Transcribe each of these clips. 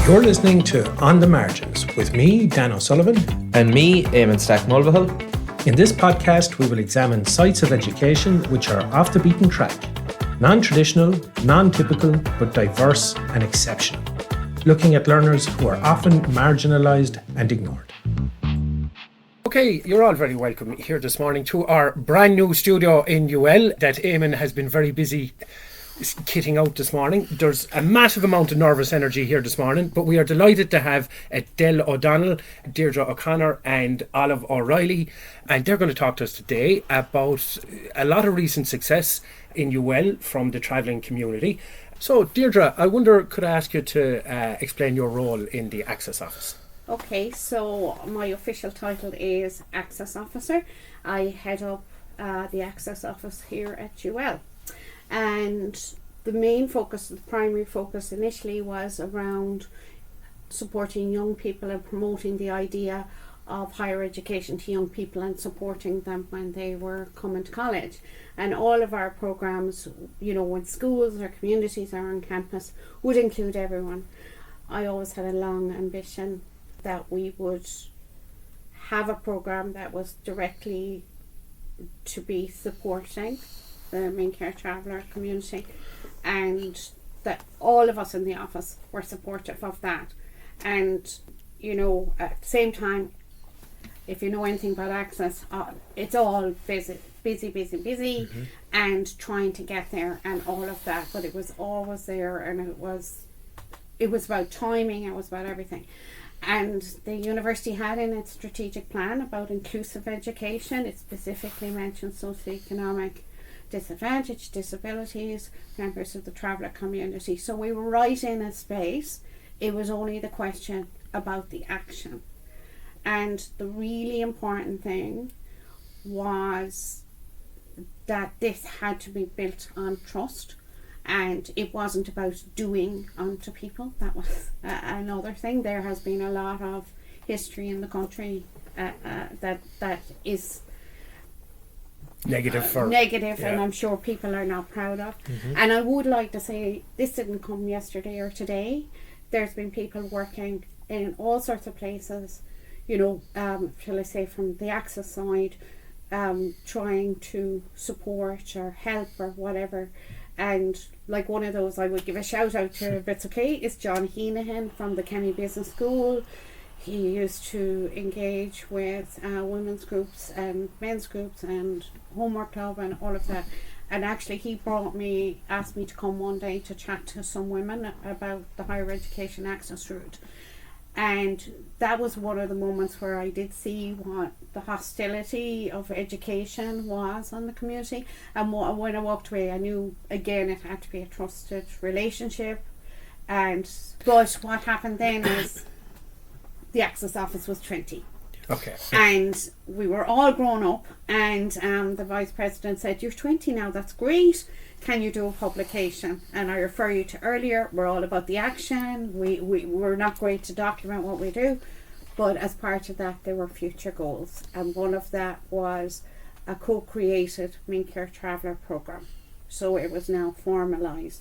You're listening to On the Margins with me, Dan O'Sullivan. And me, Eamon Stack-Mulvihill. In this podcast, we will examine sites of education which are off the beaten track, non-traditional, non-typical, but diverse and exceptional, looking at learners who are often marginalised and ignored. Okay, you're all very welcome here this morning to our brand new studio in UL that Eamon has been very busy kitting out this morning. There's a massive amount of nervous energy here this morning, but we are delighted to have Edel O'Donnell, Deirdre O'Connor and Olive O'Reilly, and they're going to talk to us today about a lot of recent success in UL from the travelling community. So Deirdre, I wonder, could I ask you to explain your role in the Access Office? Okay, so my official title is Access Officer. I head up the Access Office here at UL. And the main focus, the primary focus initially was around supporting young people and promoting the idea of higher education to young people and supporting them when they were coming to college. And all of our programs, you know, when schools or communities are on campus, would include everyone. I always had a long ambition that we would have a program that was directly to be supporting the Limerick Traveler community, and that all of us in the office were supportive of that. And you know, at the same time, if you know anything about Access, it's all busy, mm-hmm. and trying to get there and all of that, but it was always there, and it was about timing, it was about everything. And the university had in its strategic plan about inclusive education. It specifically mentioned socioeconomic disadvantage, disabilities, members of the traveller community. So we were right in a space. It was only the question about the action. And the really important thing was that this had to be built on trust, and it wasn't about doing unto people. That was another thing. There has been a lot of history in the country that is negative, and I'm sure people are not proud of. Mm-hmm. And I would like to say this didn't come yesterday or today. There's been people working in all sorts of places, you know, shall I say, from the Access side, trying to support or help or whatever. And like one of those I would give a shout out to, if it's okay, is John Heenahan from the Kenny Business School. He used to engage with women's groups and men's groups and homework club and all of that. And actually he asked me to come one day to chat to some women about the higher education access route. And that was one of the moments where I did see what the hostility of education was on the community. And when I walked away, I knew, again, it had to be a trusted relationship. But what happened then is the Access Office was 20. Okay. And we were all grown up, and the Vice President said, "You're 20 now, that's great. Can you do a publication?" And I refer you to earlier, we're all about the action. We're not great to document what we do, but as part of that, there were future goals. And one of that was a co-created Limerick Traveler program. So it was now formalised.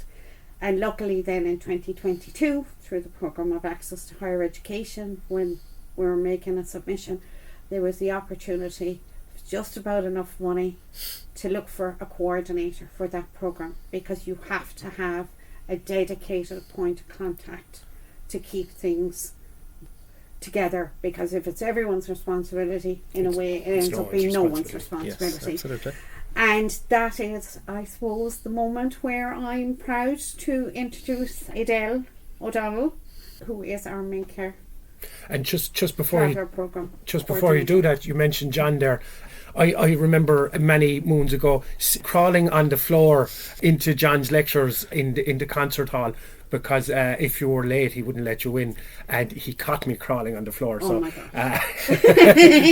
And luckily then in 2022, through the programme of Access to Higher Education, when we were making a submission, there was the opportunity, just about enough money, to look for a coordinator for that programme, because you have to have a dedicated point of contact to keep things together, because if it's everyone's responsibility, in a way it ends up being no one's responsibility. Yes, absolutely. And that is, I suppose, the moment where I'm proud to introduce Edel O'Donnell, who is our main care. And just before you do that, you mentioned John there. I remember many moons ago crawling on the floor into John's lectures in the concert hall, because if you were late he wouldn't let you in, and he caught me crawling on the floor. Oh, my God.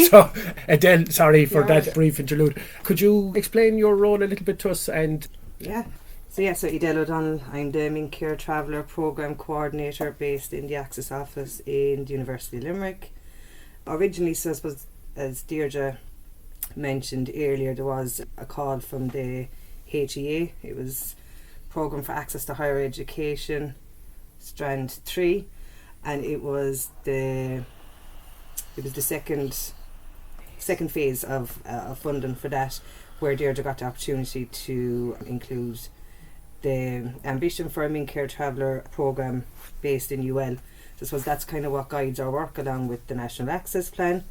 So Edel, sorry for that brief interlude. Could you explain your role a little bit to us? And So Edel O'Donnell, I'm the Limerick Traveler Programme Coordinator based in the Access Office in the University of Limerick. Originally, so I suppose, as Deirdre mentioned earlier, there was a call from the HEA. It was Programme for Access to Higher Education, Strand 3. and it was the second phase of funding for that, where Deirdre got the opportunity to include the Ambition for a Mean Care Traveller programme based in UL. So I suppose that's kind of what guides our work, along with the National Access Plan.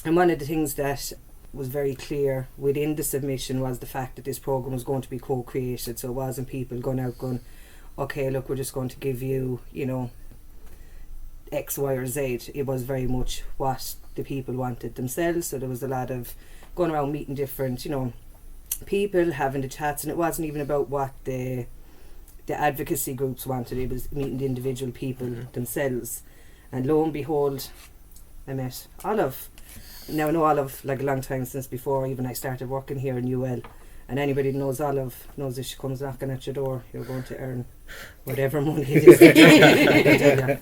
And one of the things that was very clear within the submission was the fact that this programme was going to be co-created. So it wasn't people going out going, okay, look, we're just going to give you, you know, X, Y or Z. It was very much what the people wanted themselves. So there was a lot of going around meeting different, you know, people, having the chats, and it wasn't even about what the advocacy groups wanted. It was meeting the individual people themselves. And lo and behold, I met Olive. Now I know Olive like a long time since before even I started working here in UL, and anybody that knows Olive knows if she comes knocking at your door, you're going to earn whatever money it is.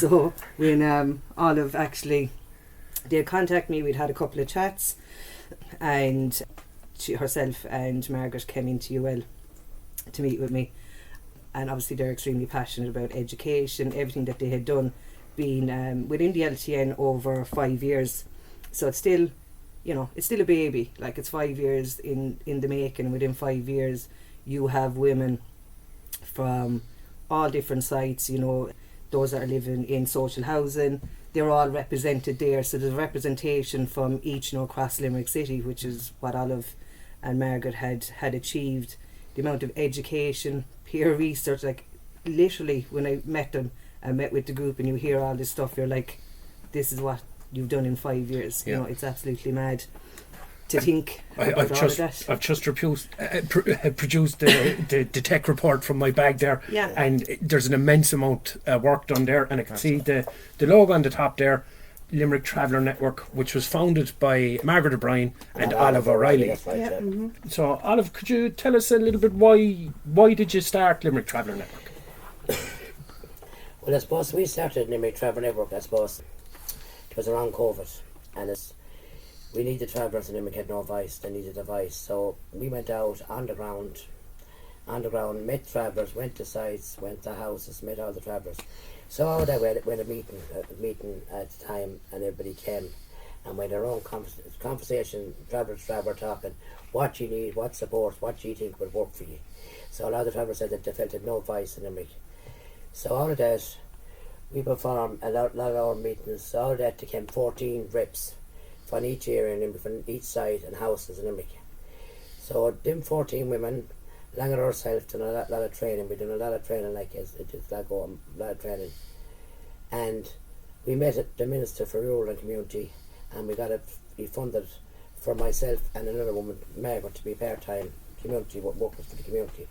So when Olive actually did contact me, we'd had a couple of chats, and she herself and Margaret came into UL to meet with me, and obviously they're extremely passionate about education, everything that they had done, being within the LTN over 5 years. So it's still, you know, it's still a baby. Like, it's 5 years in the making, and within 5 years you have women from all different sites, you know, those that are living in social housing, they're all represented there. So there's representation from each, you know, across Limerick City, which is what Olive and Margaret had achieved. The amount of education, peer research, like literally when I met them and met with the group and you hear all this stuff, you're like, this is what you've done in 5 years. You know, it's absolutely mad to think about all of that. I've just produced the tech report from my bag there, and there's an immense amount work done there, and I can see the logo on the top there, Limerick Traveler Network, which was founded by Margaret O'Brien and Olive O'Reilly. That's right, yeah. So Olive, could you tell us a little bit why did you start Limerick Traveler Network? Well, I suppose we started Limerick Traveler Network, I suppose it was around COVID, and we needed travellers, and Limerick had no voice, they needed a voice. So we went out underground, met travellers, went to sites, went to houses, met all the travellers. So all that we had a meeting at the time, and everybody came, and we had our own conversation, traveller talking, what you need, what support, what you think would work for you. So a lot of the travellers said that they felt had no voice in Limerick. So all of that, we performed a lot of our meetings. So all of that became 14 reps from each area in Limerick, from each site and houses in Limerick. So them 14 women, along with ourselves, done a lot of training. We done a lot of training, like a lot of training. And we met at the Minister for Rural and Community, and we funded for myself and another woman, Margaret, to be part-time community workers for the community.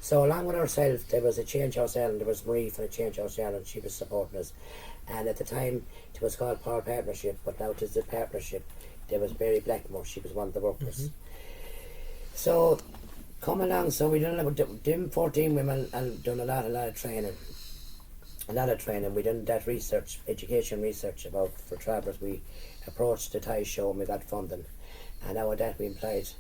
So along with ourselves, there was a Change House Ireland, there was Marie from the Change House Ireland, she was supporting us. And at the time, it was called Power Partnership, but now it is the partnership. There was Mary Blackmore, she was one of the workers. So, come along, so we done them 14 women and done a lot of training. A lot of training. We done that research, education research for travellers. We approached the Thai show and we got funding. And out of that we employed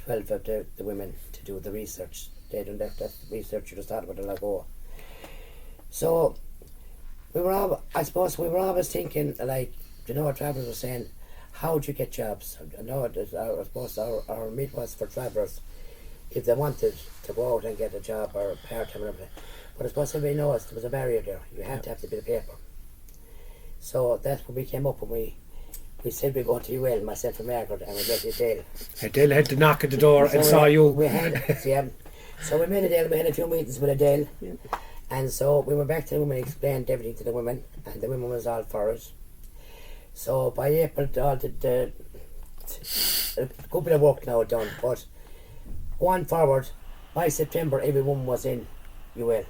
12 of the women to do the research. They done that research you started with a while ago. So we were always thinking, like, you know, what travellers were saying, how do you get jobs? I know I suppose our meet was for travellers if they wanted to go out and get a job or part-time or everything. But I suppose everybody knows there was a barrier there. You had to have the bit of paper. So that's when we came up and we said we'd go to UL, myself and Margaret, and we went to Edel. Edel had to knock at the door and saw you. So we met Edel, we had a few meetings with Edel, and so we went back to the women, explained everything to the women, and the women was all for it. So by April, all the a good bit of work now done, but going forward, by September, every woman was in UL.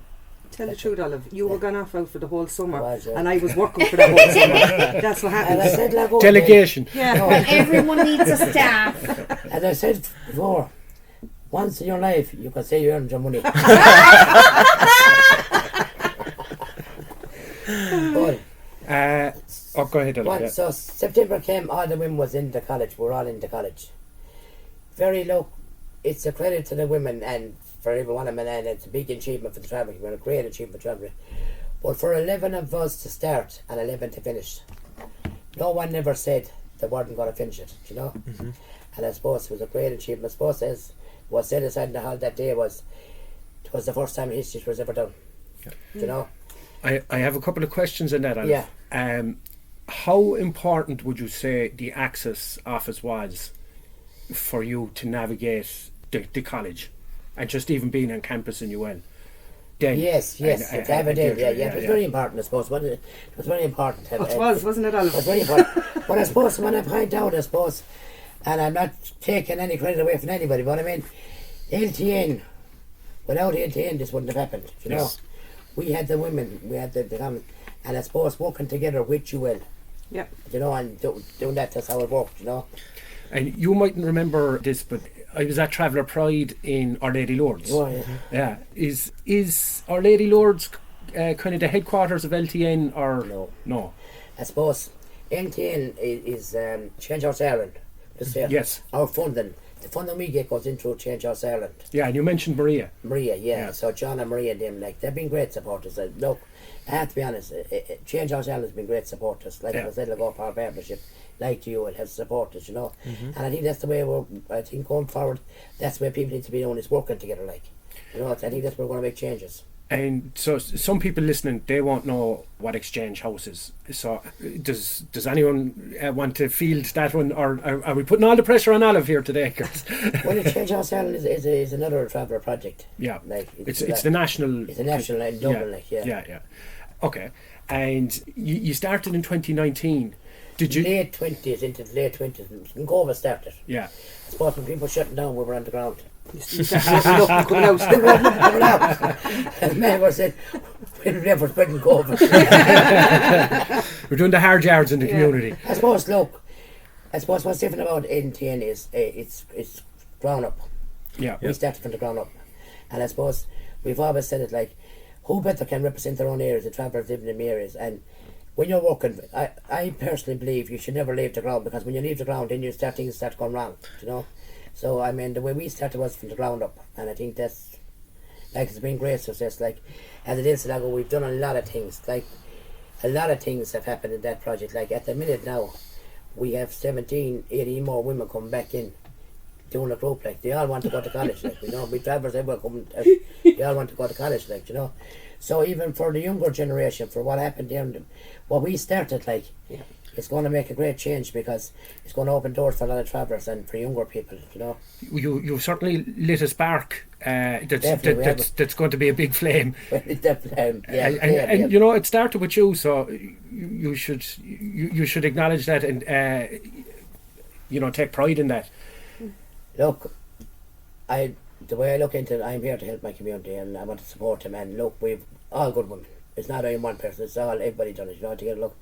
Tell the truth, Olive, you were gone off out for the whole summer, and I was working for that whole summer. That's what happened. And I said, like, delegation. Well, everyone needs a staff. As I said before, once in your life, you can say you earned your money. But, go ahead, Olive. So September came, all the women was in the college. We're all in the college. Very low. It's a credit to the women and for every one of them, and it's a big achievement for the traveller. We're a great achievement for traveller. But for 11 of us to start and 11 to finish, no one never said they weren't going to finish it, you know. And I suppose it was a great achievement. I suppose as was said aside in the hall that day was, it was the first time in history it was ever done, you know. I have a couple of questions on that, Alan. Yeah. How important would you say the Access office was for you to navigate the college and just even being on campus in UL? Then, Yes, and Edel, it was very important, I suppose, wasn't it? It was very important. It was, wasn't it, Alan? It was very important. But I suppose when I point out, I suppose, and I'm not taking any credit away from anybody, but I mean, LTN, without LTN this wouldn't have happened, you know. Yes. We had the women, we had the common, and I suppose working together with UL, Yep. you know, and doing that's how it worked, you know. And you mightn't remember this, but I was at Traveller Pride in Our Lady Lourdes. Oh, yeah. Yeah. Is Our Lady Lourdes kind of the headquarters of LTN or No. I suppose LTN is Change House Ireland. Yes. Our funding, the funding we get goes in through Change House Ireland. Yeah, and you mentioned Maria. Maria, yeah. Yeah. So John and Maria, them, like, they've been great supporters. Look, I have to be honest, Change House Ireland has been great supporters. Like I said, like our partnership, like you, it has supporters, you know. And I think that's the way I think going forward, that's the way people need to be doing, is working together, like. You know, I think that's where we're going to make changes. And so some people listening, they won't know what Exchange House is. So does anyone want to field that one, or are we putting all the pressure on Olive here today? Well, Change House Ireland is another traveller project. Yeah, like it's the national. It's a national in Dublin, like, Yeah. Okay, and you started in 2019. Did you? Late 20s into the late 20s. When COVID started. Yeah. I suppose when people shutting down, we were on the ground. Coming out. Coming out. And men were saying, we're ready for spreading COVID. We're doing the hard yards in the community. I suppose what's different about NTN is it's ground up. Yeah. We started from the ground up. And I suppose we've always said it like, who better can represent their own areas, the travellers living in the areas. And when you're working, I personally believe you should never leave the ground, because when you leave the ground, then things start going wrong, you know. So I mean, the way we started was from the ground up, and I think that's, like, it's been great success. Like, as it is, we've done a lot of things. Like, a lot of things have happened in that project. Like, at the minute now, we have 17, 18 more women coming back in, doing a group. Like, they all want to go to college. Like, you know, we travellers everywhere coming, they all want to go to college. Like, you know. So even for the younger generation, for what happened there, what we started, like, it's going to make a great change, because it's going to open doors for a lot of travellers and for younger people, you know. You've certainly lit a spark that's going to be a big flame. And you know, it started with you, so you should acknowledge that and you know, take pride in that. Look, the way I look into it, I'm here to help my community, and I want to support them. And look, we've all good women. It's not only one person, it's all everybody done it, you know, together. Look,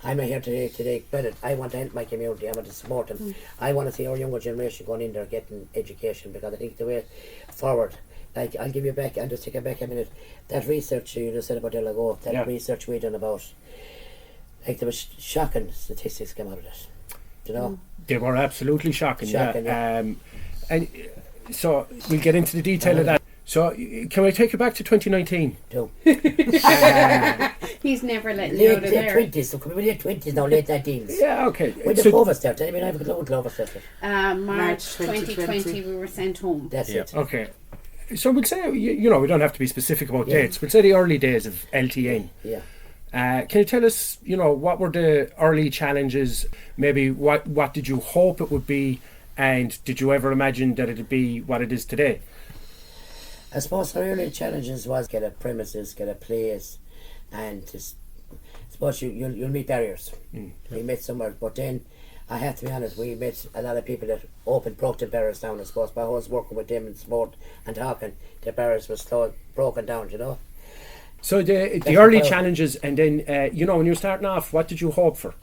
I'm not here today credit. I want to help my community, I want to support them. I want to see our younger generation going in there getting education, because I think the way forward, like, I'll give you back, I'll just take it back a minute. That research you just said about there ago, that research we done about, like, there was shocking statistics came out of it, you know. They were absolutely shocking. Yeah. And so we'll get into the detail of that. So can I take you back to 2019? No. He's never letting you out of there. Late 20s, so coming late 20s now, late 19s. Yeah, okay. When the COVID started, I mean, I have a clue when COVID started. March 2020 we were sent home. That's it. Okay. So we'll say, you know, we don't have to be specific about dates. We'll say the early days of LTN. Yeah. Can you tell us, you know, what were the early challenges? Maybe what did you hope it would be, and did you ever imagine that it'd be what it is today? I suppose the early challenges was get a premises, get a place, and just, I suppose you'll meet barriers. We met somewhere, but then I have to be honest, we met a lot of people that broke the barriers down. I suppose by us working with them in sport and talking, the barriers were broken down, you know. So the early challenges, and then you know, when you're starting off, what did you hope for?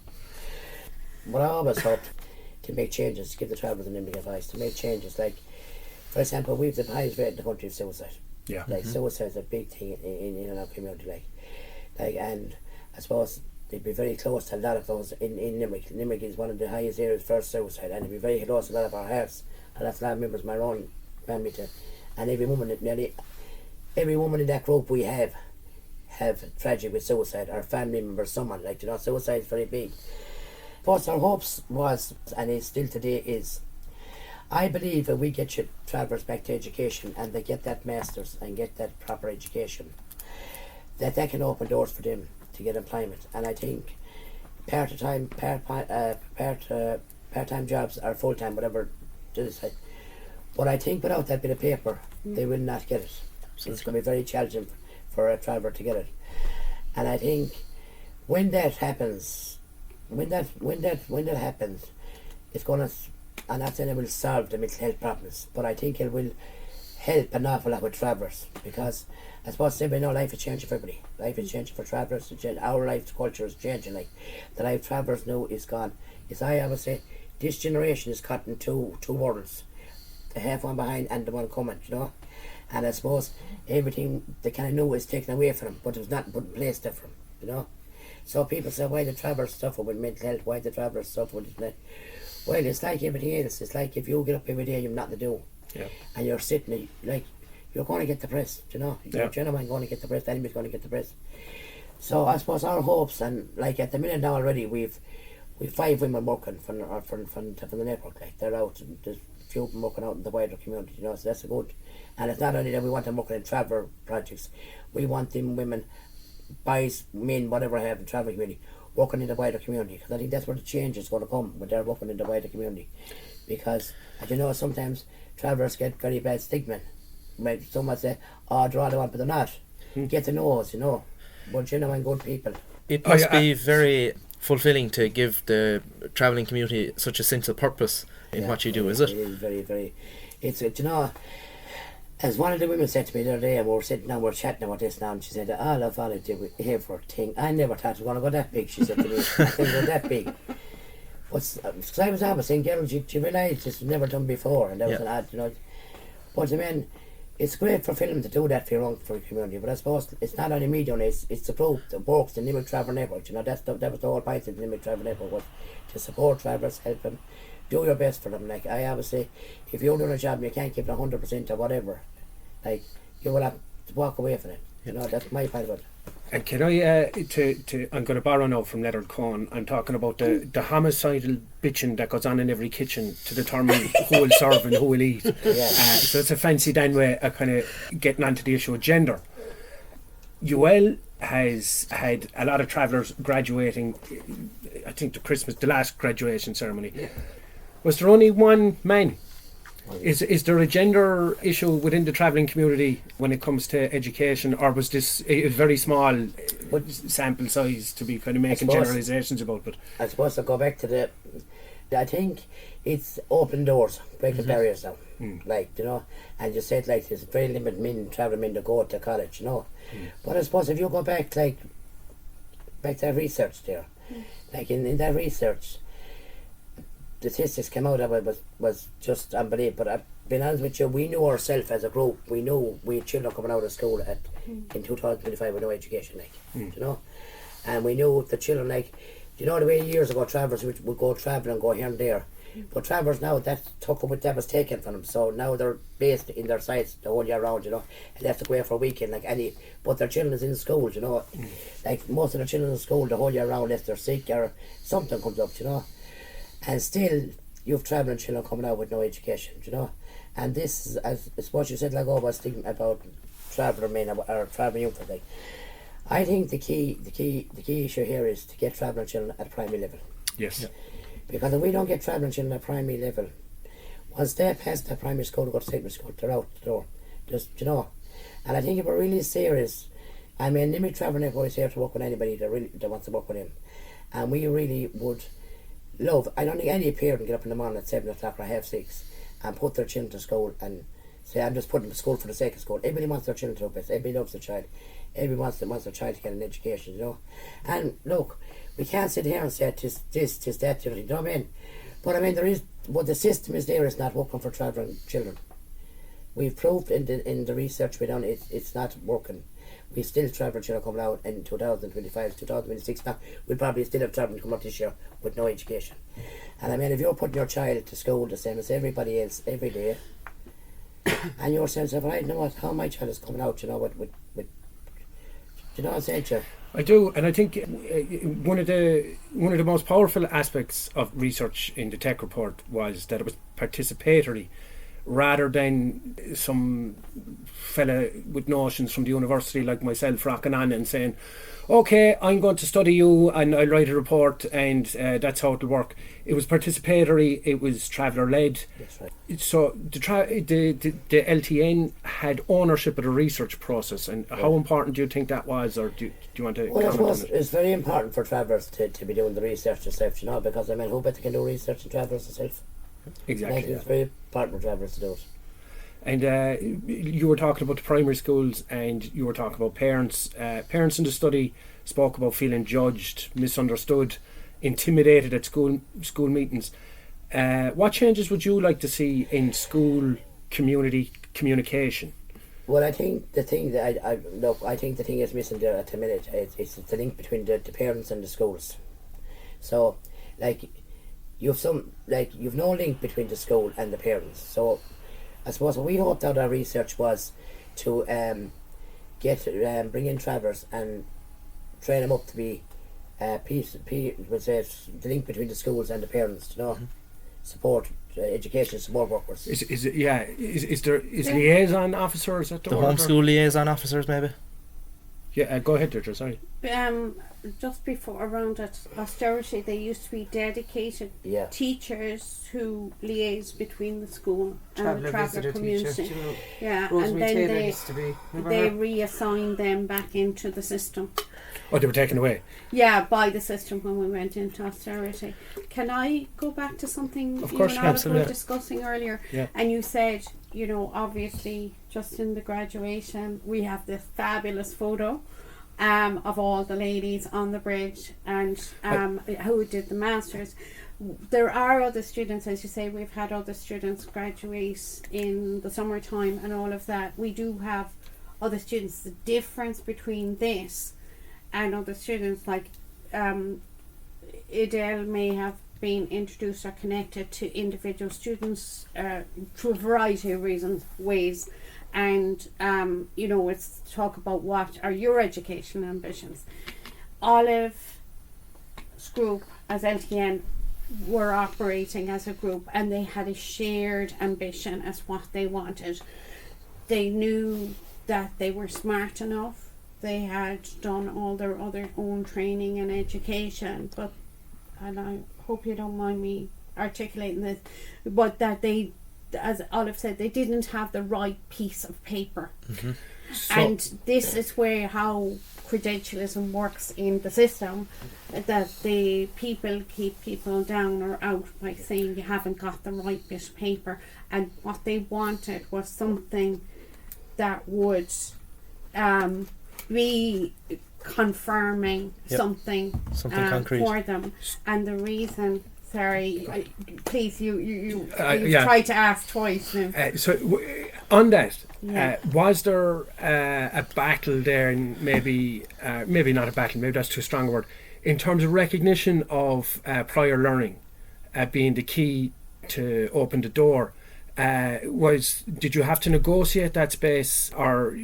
Well, I always hoped to make changes, to give the travellers an Limerick advice, to make changes. Like, for example, we've the highest rate in the country of suicide. Yeah. Like, suicide is a big thing in our community. Like, and I suppose they'd be very close to a lot of those in Limerick. Limerick is one of the highest areas for suicide, and it'd be very close to a lot of our hearts. And that's a lot of members of my own family too. And every woman in that group we have have tragic with suicide, or family members, someone, like, you know, suicide is very big. But our hopes was, and is still today, is I believe if we get your travellers back to education and they get that master's and get that proper education, that can open doors for them to get employment. And I think part-time jobs or full-time, whatever it is. But I think without that bit of paper, they will not get it. It's going to be very challenging for a traveller to get it. And I think when that happens, it's going to, I'm not saying it will solve the mental health problems, but I think it will help an awful lot with travellers, because I suppose everybody know life is changing for everybody. Life is changing for travellers. Our life culture is changing. Like the life travellers know is gone. As I always say, this generation is caught in two worlds, the half one behind and the one coming, you know. And I suppose everything they kind of knew is taken away from them, but it was not put in place there for them, you know. So people say, why the travellers suffer with mental health? Why the travellers suffer with it? Well, it's like everything else. It's like if you get up every day and you've nothing to do, and you're sitting, like, you're going to get depressed, you know. You're genuinely going to get depressed. Anybody's going to get depressed. So I suppose our hopes, and like at the minute now already, we've 5 women working from the network. Like they're out. There's a few of them working out in the wider community, you know. So that's a good. And it's not only that we want them working in traveller projects. We want them women, boys, men, whatever have in traveller community, working in the wider community, because I think that's where the change is going to come, when they're working in the wider community. Because, as you know, sometimes travellers get very bad stigma. Some might say, oh, they're all the one, but they're not. Get to know us, you know. But genuine good people. It must be very fulfilling to give the travelling community such a sense of purpose in what you do, is it? It is very, very. It's, you know, as one of the women said to me the other day, and we were sitting down, we were chatting about this now, and she said, all I volunteered with everything. I never thought it was going to go that big, she said to me. I think it go that big. But because I was always saying, girl, you realise this was never done before, and that was an odd, you know. But I mean, it's great for film to do that for your own community, but I suppose it's not only me doing it, it's the group that works, the Limerick Traveler Network, you know. That was the whole point of the Limerick Traveler Network, was to support travellers, help them, do your best for them. Like I always say, if you're doing a job and you can't give it 100% or whatever, like, you will have to walk away from it. You know, that's my part of it. And can I, I'm going to borrow now from Leonard Cohen, I'm talking about the homicidal bitching that goes on in every kitchen to determine who will serve and who will eat. So it's a fancy Dan way of kind of getting onto the issue of gender. UL has had a lot of travellers graduating, I think the last graduation ceremony. Was there only one man? Is there a gender issue within the travelling community when it comes to education, or was this a very small sample size to be kind of making generalisations about? But I suppose to go back to I think it's open doors, break the barriers down. Like, you know, and you said, like, there's very limited travelling men to go to college, you know. But I suppose if you go back, like, back to that research there, like in that research, the statistics came out of it was just unbelievable. But being honest with you, we knew ourselves as a group, we knew we had children coming out of school in 2025 with no education, like, you know. And we knew the children, like, you know, the way years ago travellers would go travelling and go here and there. But travellers now, that was taken from them. So now they're based in their sites the whole year round, you know. And they have to go away for a weekend, like any. But their children is in school, you know. Like most of the children in school the whole year round, if they're sick or something comes up, you know. And still, you have travelling children coming out with no education, you know. And this is, as what you said, like, was thinking about traveller men or travelling youth, like. I think the key issue here is to get travelling children at primary level. Yes. Yeah. Because if we don't get travelling children at primary level, once they pass the primary school to go to secondary school, they're out the door. Just, you know. And I think if we're really serious, I mean, Limerick Traveler Network is here to work with anybody that wants to work with him. And we really would love, I don't think any parent can get up in the morning at 7 o'clock or 6:30 and put their children to school and say, I'm just putting them to school for the sake of school. Everybody wants their children to do best. Everybody loves their child. Everybody wants their child to get an education, you know. And look, we can't sit here and say tis that, you know what I mean? But I mean, but the system is there, it's not working for travelling children. We've proved in the research we done it's not working. We still travelling children coming out in 2025, 2026 now. We'll probably still have travelling coming out this year with no education. And I mean, if you're putting your child to school the same as everybody else every day, and you're saying, right, you know what, how my child is coming out, you know, with Do you know what I'm saying, Chair? I do, and I think one of the most powerful aspects of research in the tech report was that it was participatory, rather than some fella with notions from the university like myself rocking on and saying, okay, I'm going to study you and I'll write a report and that's how it'll work. It was participatory, it was traveller led. That's right. So the LTN had ownership of the research process, and how important do you think that was, or do you want to Well, I comment suppose on it? it's very important for travellers to be doing the research themselves, you know, because I mean, who better can do research than travellers themselves? Exactly. Like, it's very important for travellers to do it. And you were talking about the primary schools, and you were talking about parents. Parents in the study spoke about feeling judged, misunderstood, intimidated at school meetings. What changes would you like to see in school community communication? Well, I think the thing that I think the thing is missing there at the minute is the link between the parents and the schools. So, like, you've no link between the school and the parents. So, I suppose what we hoped out our research was to bring in travellers and train them up to be the link between the schools and the parents, you know, support education support workers. Is there liaison officers at the The word, homeschool liaison officers, maybe? Yeah, go ahead, Deirdre, sorry. Just before around at austerity, there used to be dedicated Yeah. teachers who liaise between the school and the traveller visitor community. teacher, you know. Yeah, Rosemary and then Taylor they used to be. Remember they her? reassign them back into the system. Oh, they were taken away. Yeah, by the system when we went into austerity. Can I go back to something Of you course, and Alec were absolutely. discussing earlier? Yeah. And you said, you know, obviously just in the graduation we have this fabulous photo of all the ladies on the bridge and who did the masters. There are other students, as you say, we've had other students graduate in the summertime and all of that. We do have other students. The difference between this and other students like Edel may have been introduced or connected to individual students through a variety of ways, and you know, it's talk about what are your educational ambitions. Olive's group as LTN were operating as a group, and they had a shared ambition as what they wanted. They knew that they were smart enough. They had done all their other own training and education, but, and I hope you don't mind me articulating this, but that they, as Olive said, they didn't have the right piece of paper. Mm-hmm. And this is where how credentialism works in the system, that the people keep people down or out by saying you haven't got the right bit of paper, and what they wanted was something that would be confirming something concrete for them. And the reason, sorry, please, you yeah. try to ask twice now. On that, Yeah. was there a battle there, and maybe not a battle, maybe that's too strong a word, in terms of recognition of prior learning being the key to open the door? Did you have to negotiate that space, or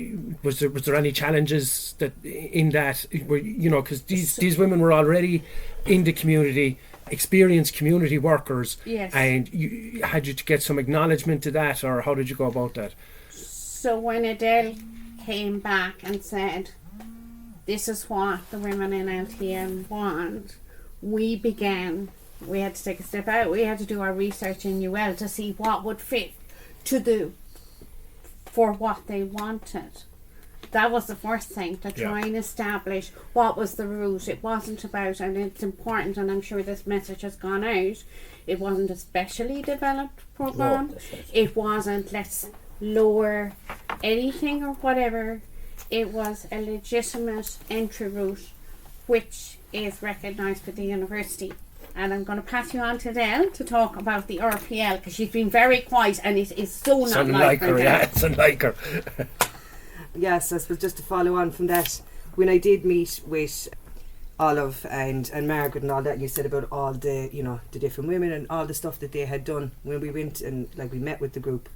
was there any challenges that in that, you know, because these women were already in the community, experienced community workers, Yes. and had you to get some acknowledgement to that, or how did you go about that? So when Edel came back and said, this is what the women in LTN want, we had to take a step out. We had to do our research in UL to see what would fit for what they wanted. That was the first thing, to try and establish what was the route. It wasn't about, and it's important, and I'm sure this message has gone out, it wasn't a specially developed programme. No, that's right. It wasn't, let's lower anything or whatever. It was a legitimate entry route which is recognised by the university. And I'm going to pass you on to Edel to talk about the RPL, because she's been very quiet and it is so not It's like unlike her, yeah, it's unlike her. Yes, I suppose just to follow on from that, when I did meet with Olive and Margaret and all that, and you said about all the, you know, the different women and all the stuff that they had done when we went and like we met with the group,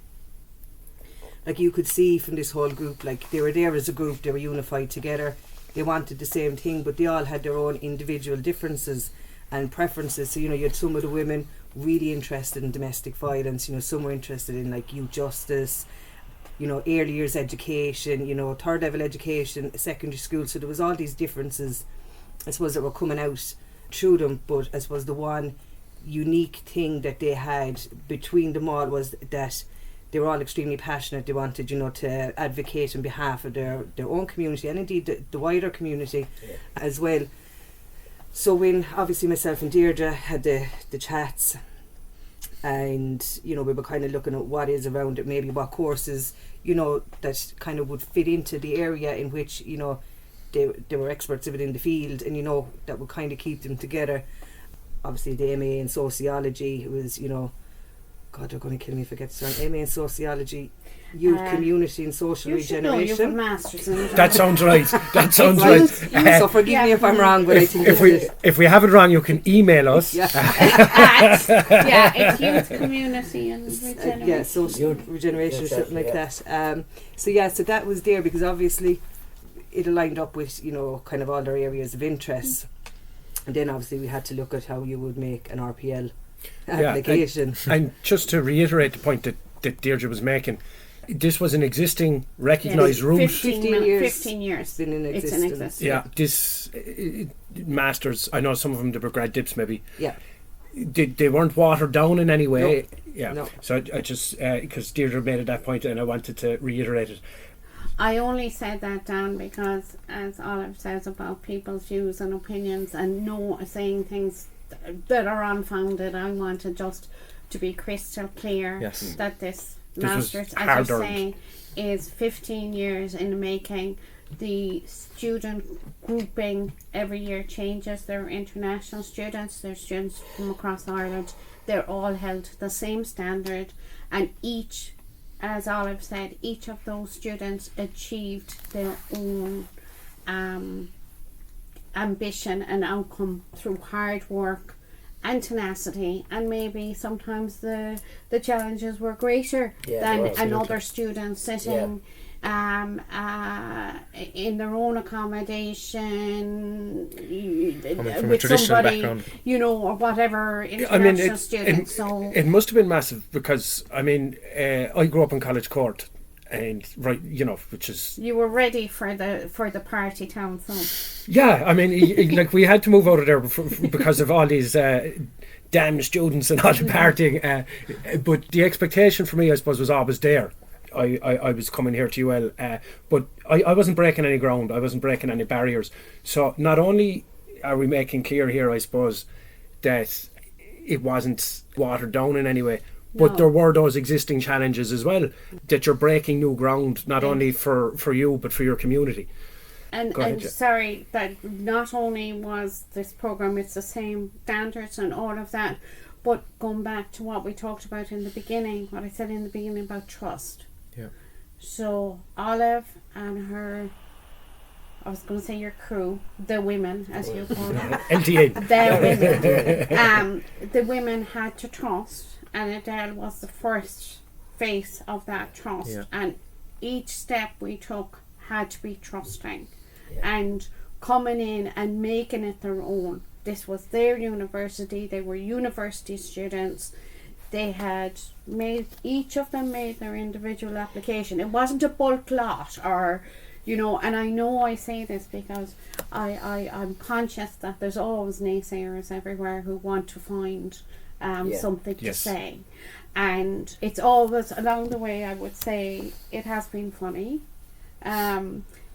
like you could see from this whole group, like they were there as a group, they were unified together, they wanted the same thing, but they all had their own individual differences and preferences. So, you know, you had some of the women really interested in domestic violence, you know, some were interested in like youth justice, you know, early years education, you know, third level education, secondary school. So there was all these differences, I suppose, that were coming out through them. But I suppose the one unique thing that they had between them all was that they were all extremely passionate. They wanted, you know, to advocate on behalf of their own community and indeed the wider community as well. So when obviously myself and Deirdre had the chats, and you know, we were kind of looking at what is around it, maybe what courses, you know, that kind of would fit into the area in which, you know, they were experts within the field, and you know, that would kind of keep them together. Obviously the MA in sociology was, you know, God, they're going to kill me if I get this wrong. MA in sociology, youth, community and social regeneration. You have a master's in That sounds right. That sounds right. So forgive me if I'm wrong, but I think if we have it wrong, you can email us. it's youth, community and regeneration. Social regeneration or something like that. So that was there because obviously it aligned up with, you know, kind of all their areas of interest. And then obviously we had to look at how you would make an RPL application. And just to reiterate the point that Deirdre was making, this was an existing recognised route. 15 years. Been in It's existence. in existence. Yeah, this masters, I know some of them, they were grad dips maybe. Yeah. They weren't watered down in any way. No. Yeah. No. So I just, because Deirdre made it that point and I wanted to reiterate it. I only said that, Dan, because as Olive says about people's views and opinions and no saying things that are unfounded, I wanted just to be crystal clear that this Masters, as you're saying, is 15 years in the making. The student grouping every year changes. There are international students, there are students from across Ireland. They're all held to the same standard, and each, as Olive said, each of those students achieved their own ambition and outcome through hard work and tenacity, and maybe sometimes the challenges were greater than another student sitting in their own accommodation with somebody background, you know, or whatever international student. So it must have been massive because I mean I grew up in College Court, and right, you know, which is, you were ready for the party town. So yeah, I mean, like we had to move out of there because of all these damn students and all the partying. But the expectation for me, I suppose, was always there. I was coming here to UL, but I wasn't breaking any ground. I wasn't breaking any barriers. So not only are we making clear here, I suppose, that it wasn't watered down in any way, but there were those existing challenges as well, that you're breaking new ground, not only for you, but for your community. And sorry, that not only was this programme, it's the same standards and all of that, but going back to what we talked about in the beginning, what I said in the beginning about trust. Yeah. So Olive and her, I was going to say your crew, the women, as you call them. LTA. The women. The women had to trust, and Edel was the first face of that trust. Yeah. And each step we took had to be trusting and coming in and making it their own. This was their university. They were university students. They had each of them made their individual application. It wasn't a bulk lot, or, you know, and I know I say this because I'm conscious that there's always naysayers everywhere who want to find something to say. And it's always, along the way, I would say, it has been funny.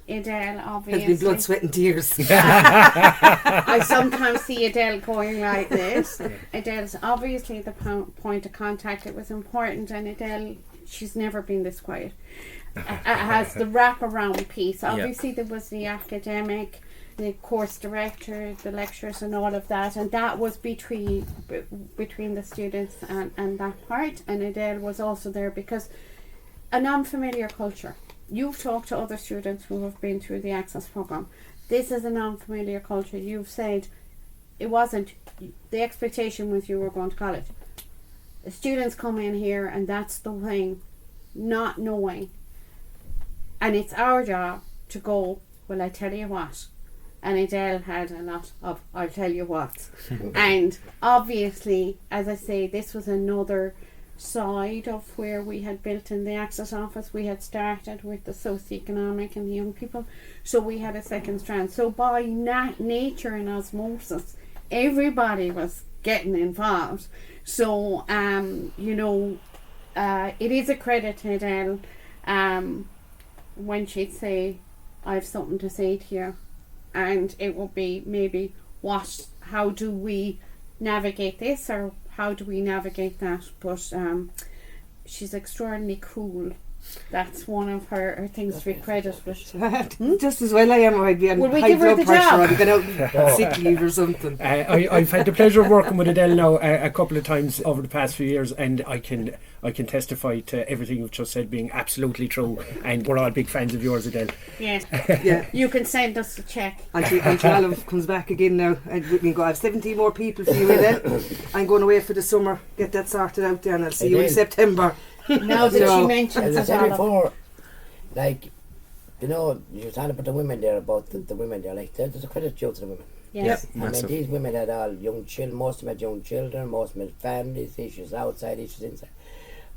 Edel, obviously. Has been blood, sweat and tears. I sometimes see Edel going like this. Edel's obviously the point of contact. It was important, and Edel, she's never been this quiet. Has the wraparound piece. Obviously there was the academic, the course director, the lecturers and all of that, and that was between the students and that part. And Edel was also there because an unfamiliar culture. You've talked to other students who have been through the Access programme. This is an unfamiliar culture. You've said it wasn't, the expectation was you were going to college. The students come in here and that's the thing, not knowing. And it's our job to go well, I tell you what. And Edel had a lot of I'll tell you what. And obviously, as I say, this was another side of where we had built in the Access Office. We had started with the socioeconomic and the young people, so we had a second strand. So by nature and osmosis, everybody was getting involved. So it is a credit to Edel when she'd say, I have something to say to you, and it would be maybe how do we navigate this, or how do we navigate that. But she's extraordinarily cool. That's one of her things to be credited with. Just as well I am, I'd be on Will we high give her blood the pressure, job? I'd be going out sick leave or something. I've had the pleasure of working with Edel now a couple of times over the past few years, and I can testify to everything you've just said being absolutely true, and we're all big fans of yours, Edel. Yes. Yeah. You can send us a check. Until Olive comes back again now, and we can go. I have 17 more people for you, Edel. I'm going away for the summer. Get that sorted out there, and I'll see you in September. Now that So, she mentions As I it, said Olive. before, like, you know, you were talking about the women there, about the women there, like, there's a credit due to the women. Yes. I mean, these women had all young children, most of them had young children, most of them had families, issues outside, issues inside.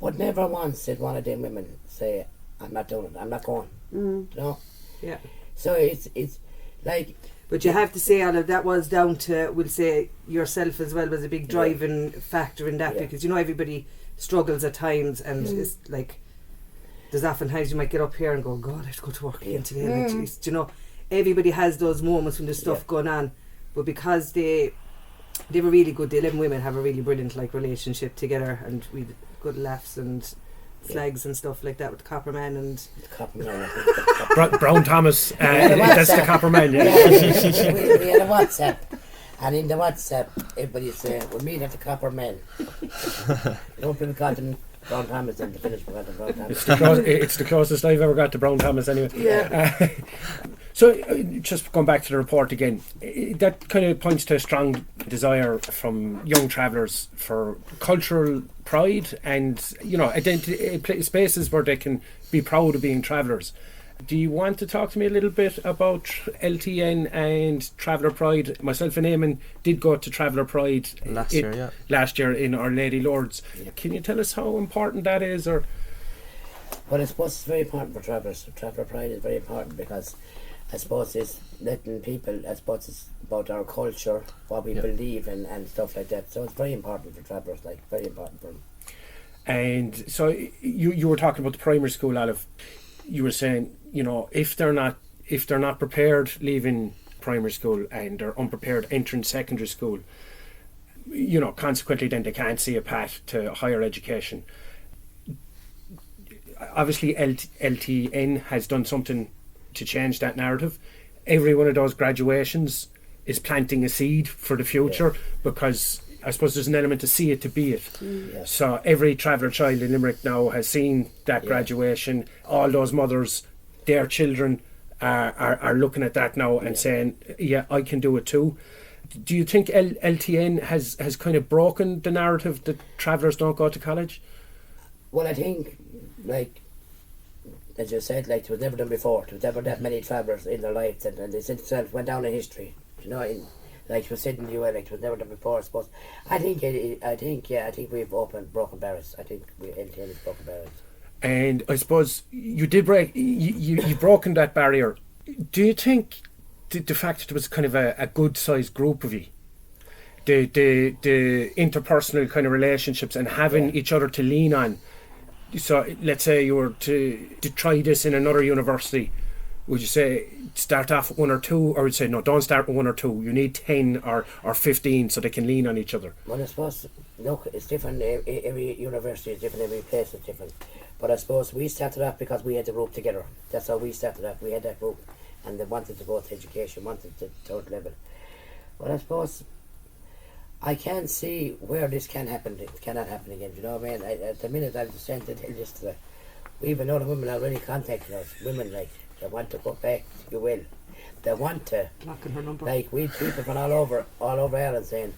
But never once did one of them women say, I'm not doing it, I'm not going. You know? Yeah. So it's like... But you have to say, Olive, that was down to, we'll say, yourself as well was a big driving factor in that, because, you know, everybody struggles at times, and it's like, there's often times you might get up here and go, God, I have to go to work again today. Like, geez, you know, everybody has those moments when there's stuff going on, but because they were really good, the 11 women have a really brilliant like relationship together, and we had good laughs and flags and stuff like that with the Copperman and Brown Thomas, that's the copper man, we had a WhatsApp, and in the WhatsApp everybody said, we'll meet at the Copper Men. Don't people call them Brown Thomas in the Finnish, Brown Thomas. It's the closest I've ever got to Brown Thomas anyway. yeah. So just going back to the report again, that kind of points to a strong desire from young travellers for cultural pride and, you know, spaces where they can be proud of being travellers. Do you want to talk to me a little bit about LTN and Traveller Pride? Myself and Eamon did go to Traveller Pride last year in Our Lady Lourdes. Yeah. Can you tell us how important that is? Or Well, I suppose it's very important for travellers. Traveller Pride is very important because I suppose it's letting people, I suppose it's about our culture, what we believe in and stuff like that. So it's very important for travellers, like very important for them. And so you were talking about the primary school, Olive. You were saying, you know, if they're not prepared leaving primary school and they're unprepared entering secondary school, you know, consequently then they can't see a path to higher education. Obviously LTN has done something to change that narrative. Every one of those graduations is planting a seed for the future, because I suppose there's an element to see it to be it. So every traveller child in Limerick now has seen that graduation. All those mothers, their children are looking at that now and saying, yeah, I can do it too. Do you think LTN has kind of broken the narrative that travellers don't go to college? Well, I think, like, as you said, like, it was never done before. There was never that many travellers in their lives, and this itself went down in history. You know, like, it was said in the UL, like, it was never done before, I suppose. I think we've broken barriers. I think LTN has broken barriers. And I suppose you did you've broken that barrier. Do you think the fact that it was kind of a good sized group of you, the interpersonal kind of relationships and having each other to lean on, so let's say you were to try this in another university, would you say start off with one or two, or would you say no, don't start with one or two, you need 10 or 15 so they can lean on each other? Well, I suppose, look, it's different. Every university is different, every place is different. But I suppose we started off because we had the group together. That's how we started off. We had that group, and they wanted to go to education, wanted to third level. But I suppose I can't see where this can happen. It cannot happen again. You know what I mean? At the minute, I was saying to tell this today, we have another women already contacted us. Women like they want to go back. You will. They want to. Knocking her number. Like we people from all over Ireland saying,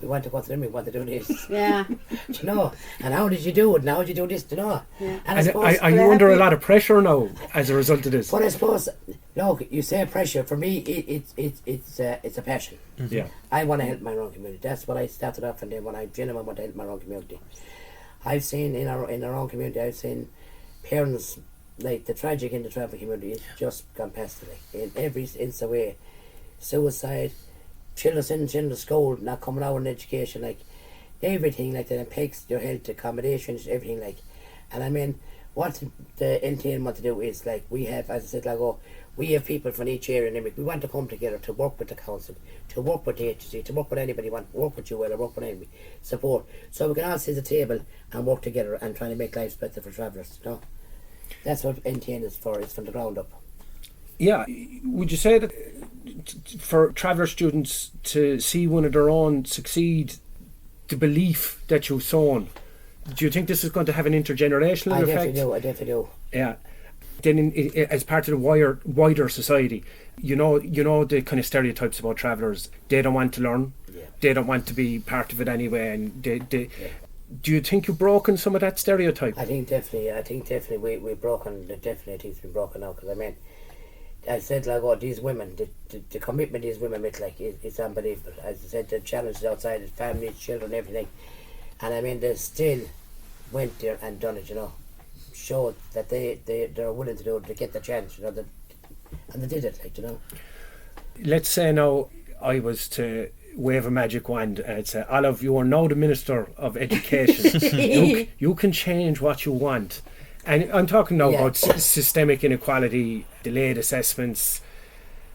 we want to go to them, we want to do this. Yeah. You know, and how did you do it? And how did you do this? You know? Yeah. And I suppose, are you under a lot of pressure now as a result of this? but I suppose Look, you say pressure. For me, it's a passion. Yeah. I want to help my own community. That's what I started off, and then when I genuinely want to help my own community. I've seen in our own community, I've seen parents, like the tragic in the travel community is just gone past it. Like, in every instance way, suicide, children sending children to school, not coming out in education, like everything like that impacts your health, accommodations, everything like. And I mean, what the NTN want to do is like we have, as I said, like we have people from each area in Limerick. We want to come together to work with the council, to work with the agency, to work with anybody want, work with you or work with anybody, support. So we can all sit at the table and work together and try to make lives better for travellers, you know. That's what NTN is for, it's from the ground up. Yeah, would you say that for traveller students to see one of their own succeed, the belief that you've sown, do you think this is going to have an intergenerational effect? I definitely do. Yeah. Then as part of the wider society, you know the kind of stereotypes about travellers. They don't want to learn. Yeah. They don't want to be part of it anyway. And do you think you've broken some of that stereotype? I think definitely we've broken. Definitely, I think it's been broken now. Because I mean, I said like, these women, the commitment these women make, like it's unbelievable. As I said, the challenges outside, the families, children, everything. And I mean, they still went there and done it. You know, showed that they're willing to do it to get the chance. You know, and they did it. Like, you know. Let's say now I was to wave a magic wand and say, Olive, you are now the Minister of Education. you can change what you want. And I'm talking now about systemic inequality, delayed assessments,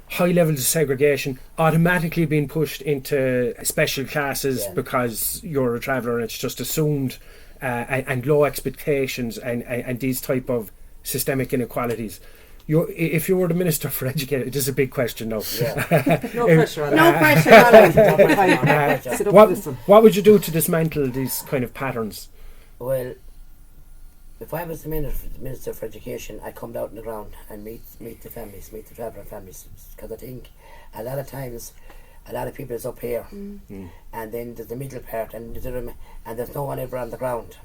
high levels of segregation, automatically being pushed into special classes because you're a traveller and it's just assumed, and low expectations and these type of systemic inequalities. If you were the Minister for Education, this is a big question now. Yeah. No pressure on No pressure on it. What would you do to dismantle these kind of patterns? Well, if I was the Minister for Education, I'd come out on the ground and meet the families, meet the traveller families. Because I think a lot of times, a lot of people is up here, and then there's the middle part, and there's no one ever on the ground.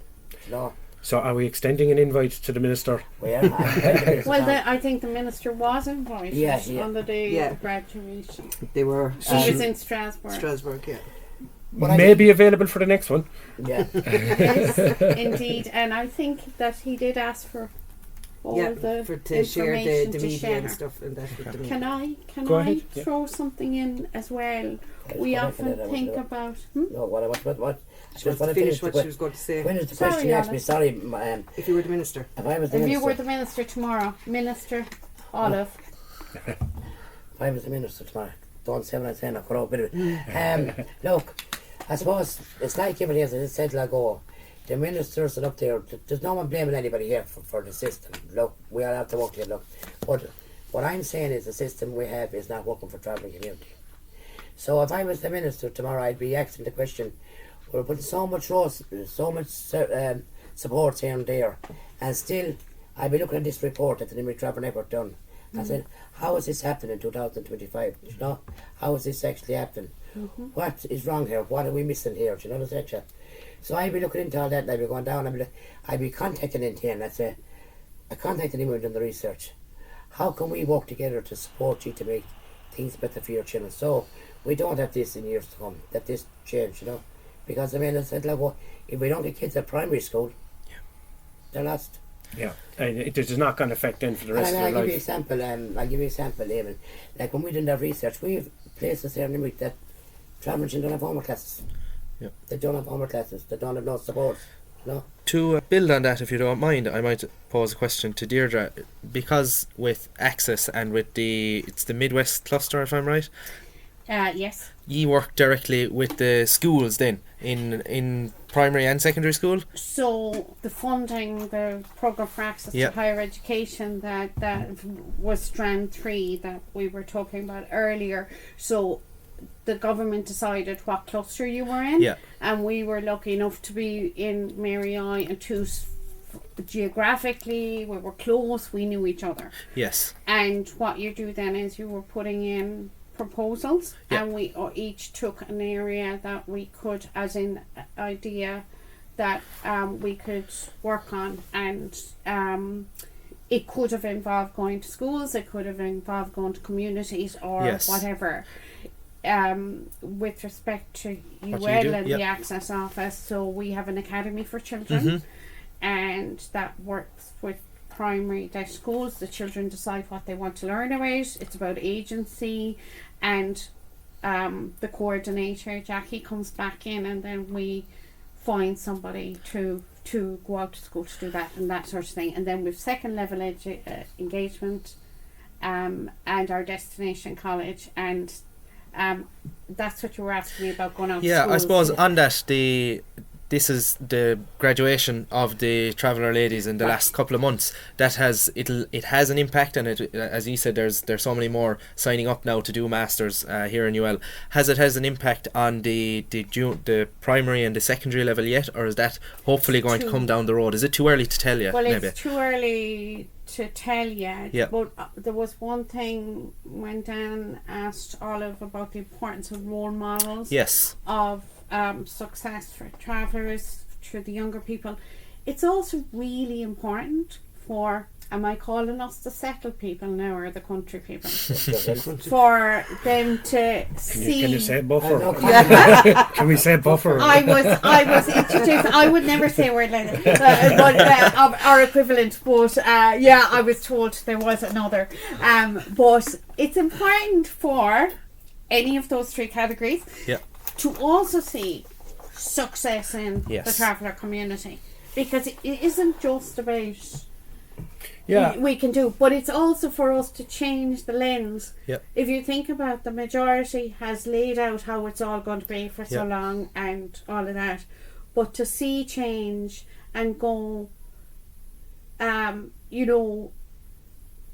You know? So are we extending an invite to the Minister? Well, I think the Minister was invited on the day of graduation. They were. She was in Strasbourg. Yeah. May be available for the next one. Yeah. Yes, indeed. And I think that he did ask for all the to share the to media share. and stuff. And that with the media. Can Go I ahead. throw something in as well? We often think about... No, what? She wants to finish what she was going to say. When is the question you asked me? Sorry, if you were the Minister. If you were the Minister tomorrow, Minister Olive. If I was the Minister tomorrow, don't say what I'm saying, I'll cut out a bit of it. Look, I suppose it's like everybody else, as I said, like, the ministers are up there, there's no one blaming anybody here for the system. Look, we all have to work together, look. But what I'm saying is the system we have is not working for the travelling community. So if I was the Minister tomorrow, I'd be asking the question, we're putting so much support here and there, and still I'd be looking at this report that the Limerick Traveler Network done. I said, how is this happening in 2025? You know, how is this actually happening? What is wrong here? What are we missing here? Do you know the section? So I'd be looking into all that, and I'd be going down, I'd be contacting NTN, and I'd say, I contacted him and done the research. How can we work together to support you to make things better for your children? So we don't have this in years to come, that this change, you know? Because I mean, I said, like, if we don't get kids at primary school, they're lost. Yeah, and it is not going to affect them for the rest of their life. I'll give you an example, Eamon. Like when we did that research, we have places here in Limerick that travellers don't have homework classes. Yeah. They don't have homework classes. They don't have no support. No. To build on that, if you don't mind, I might pose a question to Deirdre, because with Access and with it's the Midwest cluster, if I'm right. Yes. You work directly with the schools then in primary and secondary school. So the funding, the program for access to higher education, that was strand 3 that we were talking about earlier. So the government decided what cluster you were in, and we were lucky enough to be in Mary I and geographically we were close, we knew each other. Yes. And what you do then is you were putting in proposals, and we each took an area that we could, as in idea that we could work on, and it could have involved going to schools, it could have involved going to communities or Yes. whatever. With respect to What UL do you do? and Yep. the Access Office, so we have an academy for children, Mhm. and that works with primary schools. The children decide what they want to learn about. It's about agency, and the coordinator Jackie comes back in, and then we find somebody to go out to school to do that and that sort of thing. And then we've second level engagement, and our destination college, and that's what you were asking me about going out to Yeah, schools. I suppose on that, this is the graduation of the Traveller ladies in the last couple of months. That it has an impact, and it, as you said, there's so many more signing up now to do masters here in UL. Has an impact on the primary and the secondary level yet, or is that hopefully going to come down the road? Is it too early to tell you? Well, maybe? it's too early to tell yet. Yeah. But there was one thing when Dan asked Olive about the importance of role models. Yes. Of success for travellers, for the younger people. It's also really important for, am I calling us the settled people now or the country people? For them to see. Can you say buffer? No, Can we say buffer? I was introduced. I would never say a word like that, but of our equivalent. But yeah, I was told there was another. But it's important for any of those three categories. Yeah. To also see success in the Yes. traveller community, because it isn't just about Yeah. we can do, but it's also for us to change the lens. Yep. If you think about, the majority has laid out how it's all going to be for so Yep. long and all of that, but to see change and go, you know,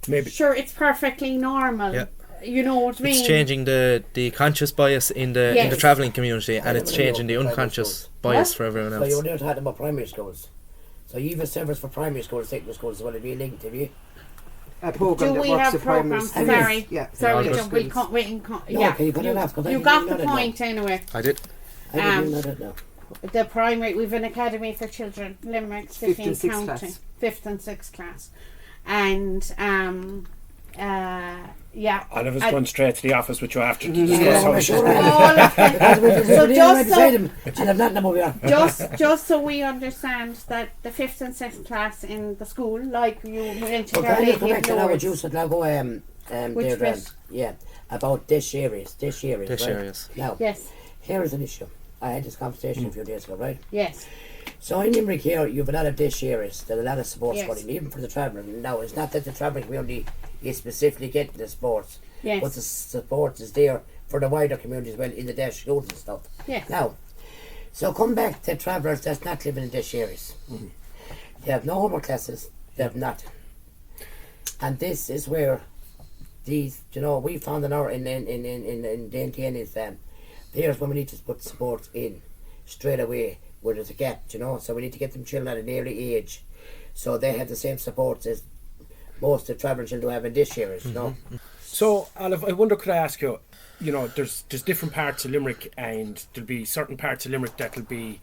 Maybe. sure, it's perfectly normal. Yep. You know what I mean? It's changing the conscious bias in the Yes. travelling community, and it's Yeah. changing the unconscious bias What? for everyone So else. you were there talking about primary schools. So you have a service for primary schools, secondary schools as well. Have you linked? Have you? A program Do that we works have with primary programs? schools. Sorry. Yeah. Sorry, Yeah, John, good. we'll No, yeah. can you put it off? 'Cause I You didn't got know the that now. point anyway. I did. I didn't know that now. The primary, we've an academy for children, Limerick, 5th and 15th 6th county, class. 5th and 6th class, and yeah. Oliver's I- going straight to the office with you after to Yeah, discuss how I'm we sure should. I am. all of them. Because we So were just right beside him, and I've nothing about you. just so we understand that the 5th and 6th class in the school, like you mentioned But can you come earlier, back to now what you said now, go Which Deirdre, bit? yeah, about dish areas, Dish right? areas. Now, yes, here is an issue. I had this conversation a few days ago, right? yes, So in Limerick here, you have a lot of dish areas. There's a lot of sports Yes. going, even for the traveller. Now, it's not that the travelling community is specifically getting the sports, yes, but the support is there for the wider community as well in the dish schools and stuff. yes. Now, so come back to travellers that's not living in dish areas. They have no homework classes. They have nothing. And this is where these, you know, we found in our in DNTN is here's when we need to put support in straight away where there's a gap, you know. So we need to get them children at an early age, so they have the same supports as most of the travelling children have in this areas, you know. So, Olive, I wonder, could I ask you, you know, there's different parts of Limerick, and there'll be certain parts of Limerick that'll be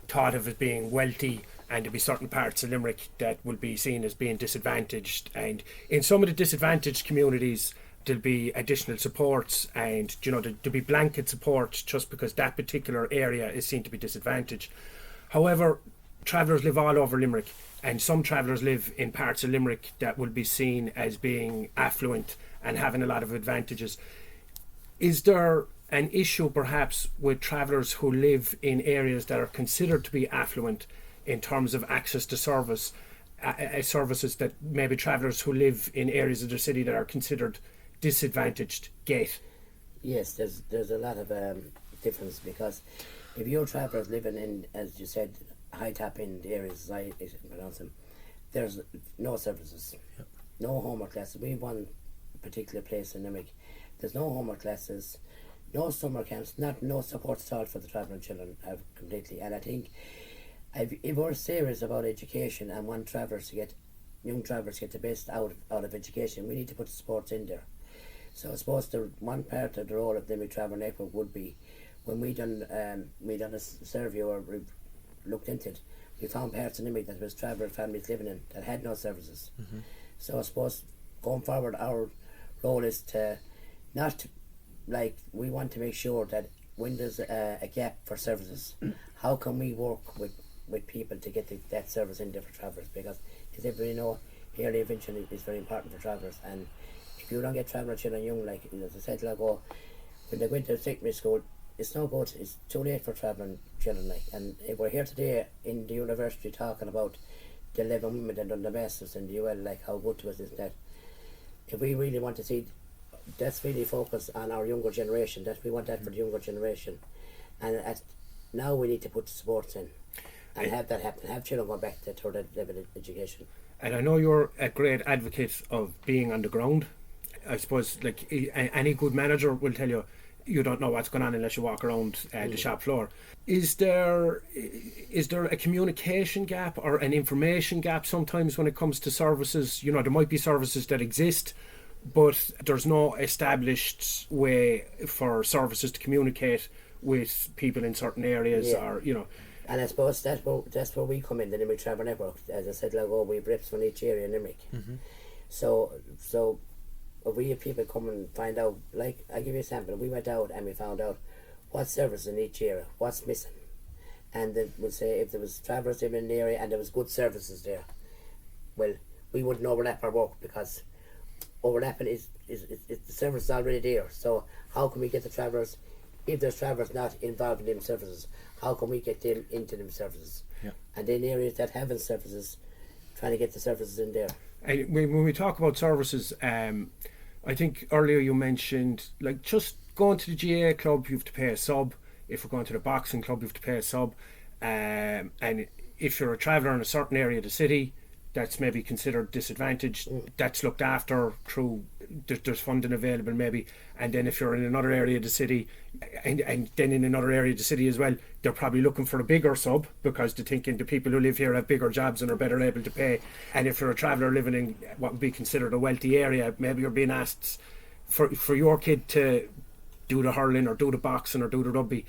thought of as being wealthy, and there'll be certain parts of Limerick that will be seen as being disadvantaged. And in some of the disadvantaged communities, there'll be additional supports, and, you know, there'll be blanket support just because that particular area is seen to be disadvantaged. However, travellers live all over Limerick, and some travellers live in parts of Limerick that will be seen as being affluent and having a lot of advantages. Is there an issue perhaps with travellers who live in areas that are considered to be affluent in terms of access to services that maybe travellers who live in areas of the city that are considered disadvantaged get? Yes, there's a lot of difference, because if your travellers living in, as you said, high top end areas, I pronounce them, there's no services, no homework classes. We have one particular place in Limerick. There's no homework classes, no summer camps, no support at all for the travelling children completely. And I think if we're serious about education and want young travellers to get the best out of education, we need to put the sports in there. So I suppose the one part of the role of the Limerick Traveler Network would be, when we done a survey or we looked into it, we found parts in Limerick that was traveller families living in that had no services. So I suppose going forward, our role is to not like we want to make sure that when there's a gap for services, how can we work with people to get that service in there for travellers? Because as everybody know, early intervention is very important for travellers, and if you don't get traveller children young, like as I said, like when they go into secondary school, it's no good. It's too late for travelling children. Like, and if we're here today in the university talking about the 11 women that done the masters in the UL, like how good to us is that. If we really want to see, let's really focus on our younger generation. That we want that for the younger generation, and now we need to put the sports in and have that happen. Have children go back to third level education. And I know you're a great advocate of being on the ground. I suppose like any good manager will tell you, you don't know what's going on unless you walk around the shop floor. Is there a communication gap or an information gap sometimes when it comes to services? You know, there might be services that exist, but there's no established way for services to communicate with people in certain areas, or you know. And I suppose that's where we come in, the Limerick Traveler Network. As I said, like, we've reps from each area in Limerick. So we have people come and find out, like, I'll give you an example. We went out and we found out what services in each area, what's missing. And then we'll say if there was travellers living in the area and there was good services there, well, we wouldn't overlap our work, because overlapping is the service is already there. So how can we get the travellers, if there's travellers not involved in them services, how can we get them into them services? And in areas that haven't services, trying to get the services in there. And when we talk about services, I think earlier you mentioned, like, just going to the GAA club, you have to pay a sub. If we're going to the boxing club, you have to pay a sub. And if you're a traveller in a certain area of the city that's maybe considered disadvantaged, that's looked after through, there's funding available maybe. And then if you're in another area of the city, and then in another area of the city as well, they're probably looking for a bigger sub, because they're thinking the people who live here have bigger jobs and are better able to pay. And if you're a traveller living in what would be considered a wealthy area, maybe you're being asked for your kid to do the hurling or do the boxing or do the rugby,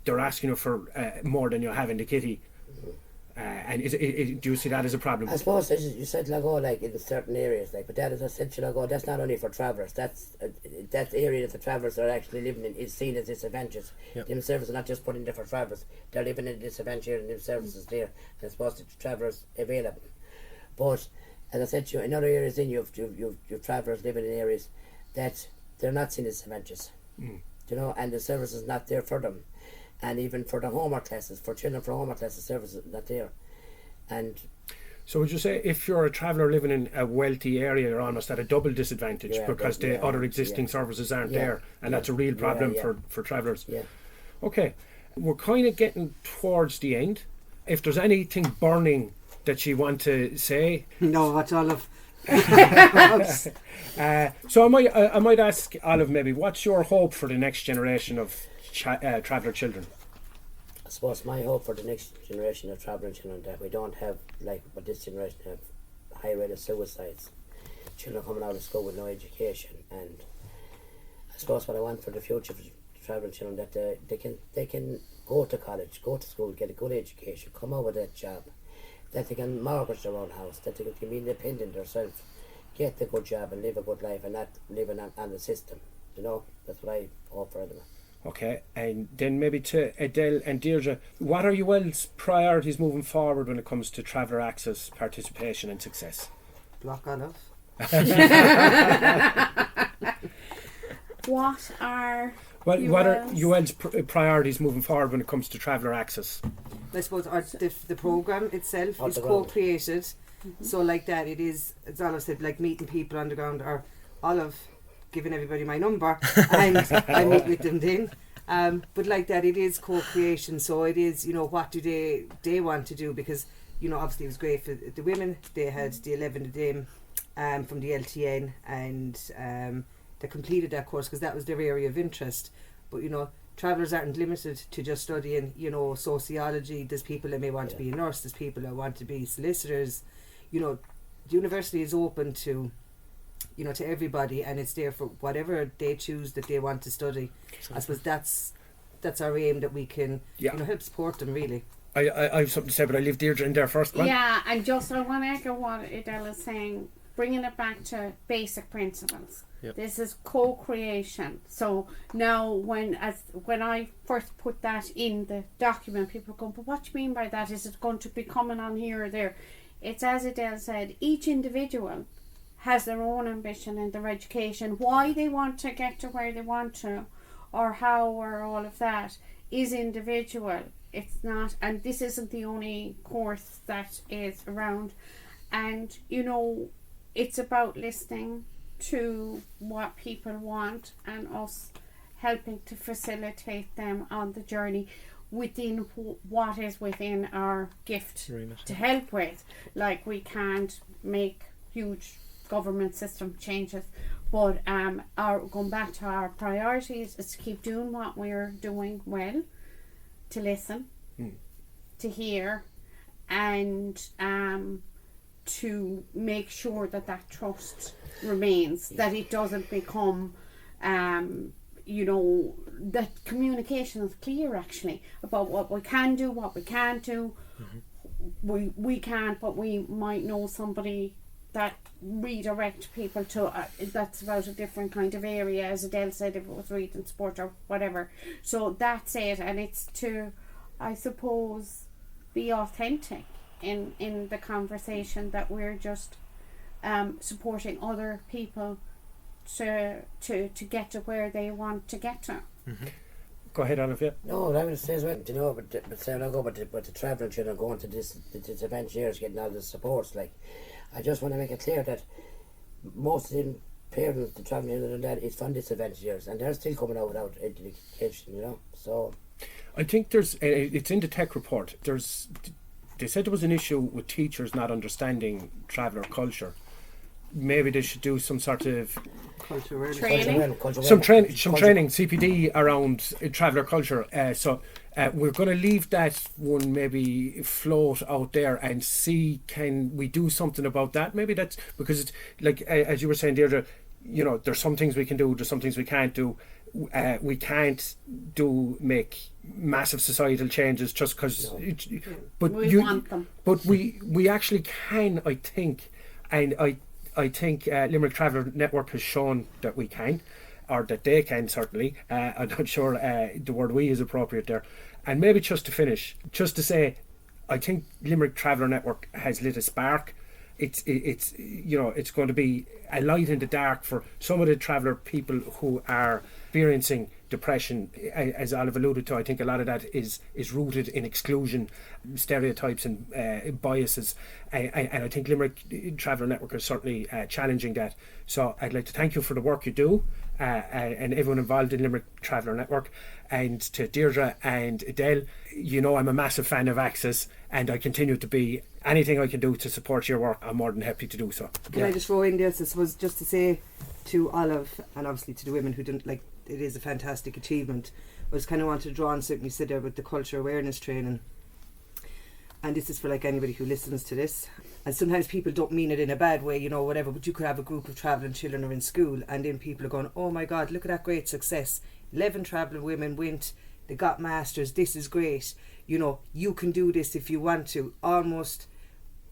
they're asking you for more than you have in the kitty. And do you see that as a problem? I suppose, as you said, like in certain areas, like, but that, as I said, that's not only for travellers. That's that area that the travellers are actually living in is seen as disadvantageous. Them services are not just put in there for travellers; they're living in disadvantage area, and them services there. And I suppose the travellers available. But as I said to you, in other areas, then you've travellers living in areas that they're not seen as disadvantageous. You know, and the service is not there for them. And even for the homework classes, for children for homework classes, services not there. And so would you say if you're a traveller living in a wealthy area, you're almost at a double disadvantage, because the other existing services aren't there, and that's a real problem for travellers? Okay, we're kind of getting towards the end. If there's anything burning that you want to say? No, what's Olive? So I might ask Olive, maybe, what's your hope for the next generation of traveller children? I suppose my hope for the next generation of traveller children, that we don't have, like what this generation have, high rate of suicides, children coming out of school with no education. And I suppose what I want for the future for traveller children, that they can go to college, go to school, get a good education, come out with that job, that they can mortgage their own house, that they can be independent themselves, get a good job and live a good life, and not living on the system. You know, that's what I hope for them. Okay, and then maybe to Edel and Deirdre, what are UL's priorities moving forward when it comes to traveller access, participation and success? Block Olive. What are UL's priorities moving forward when it comes to traveller access? I suppose the programme itself is co-created, so like that it is, as Olive said, like meeting people on the ground, or Olive giving everybody my number and I meet with them then. But like that, it is co-creation, so it is, you know, what do they want to do, because, you know, obviously it was great for the women. They had the 11 of them from the LTN, and they completed that course because that was their area of interest. But, you know, travellers aren't limited to just studying, you know, sociology. There's people that may want to be a nurse, there's people that want to be solicitors. You know, the university is open to, you know, to everybody, and it's there for whatever they choose that they want to study. I suppose that's our aim, that we can, you know, help support them, really. I have something to say, but I leave Deirdre in there first. Yeah, and just I want to echo what Edel is saying. bringing it back to basic principles. Yep. This is co-creation. So now when I first put that in the document, people go, but what do you mean by that? Is it going to be coming on here or there? It's as Edel said, each individual has their own ambition in their education. Why they want to get to where they want to, or how, or all of that, is individual. It's not, and this isn't the only course that is around. And you know, it's about listening to what people want and us helping to facilitate them on the journey within what is within our gift to help with. Like, we can't make huge government system changes, but going back to our priorities is to keep doing what we're doing well, to listen, to hear, and to make sure that trust remains, that it doesn't become you know, that communication is clear actually about what we can do, what we can't do. We can't, but we might know somebody that redirect people to that's about a different kind of area, as Edel said, if it was reading, sport or whatever. So that's it, and it's to, I suppose, be authentic in the conversation, that we're just supporting other people to get to where they want to get to. Go ahead, Olivia. No, I would say as well, you know, but saying I go, but the travelling children going to this event years, getting all the supports, like, I just want to make it clear that most of the parents, the travelling children, that is from this event years, and they're still coming out without education, you know. So I think there's it's in the tech report. They said there was an issue with teachers not understanding traveller culture. Maybe they should do some sort of Culture awareness. Training. some training CPD around traveller culture. So we're going to leave that one maybe float out there and see, can we do something about that? Maybe that's because it's like, as you were saying, Deirdre, you know, there's some things we can do, there's some things we can't do. We can't make massive societal changes just because, but We want them. But we actually can, I think, and I think Limerick Traveler Network has shown that we can, or that they can, certainly. I'm not sure the word "we" is appropriate there. And maybe just to finish, just to say, I think Limerick Traveler Network has lit a spark. It's you know, it's going to be a light in the dark for some of the traveller people who are experiencing depression. As Olive alluded to, I think a lot of that is rooted in exclusion, stereotypes and biases, and I think Limerick Traveller Network is certainly challenging that. So I'd like to thank you for the work you do, and everyone involved in Limerick Traveller Network. And to Deirdre and Edel, you know, I'm a massive fan of Access, and I continue to be. Anything I can do to support your work, I'm more than happy to do so. Can I just throw in this? This was just to say to Olive, and obviously to the women who didn't, like, it is a fantastic achievement. I was kind of wanted to draw on something you said there with the culture awareness training. And this is for like anybody who listens to this. And sometimes people don't mean it in a bad way, you know, whatever, but you could have a group of travelling children who are in school, and then people are going, oh my God, look at that great success. 11 travelling women went, they got masters, this is great. You know, you can do this if you want to. Almost,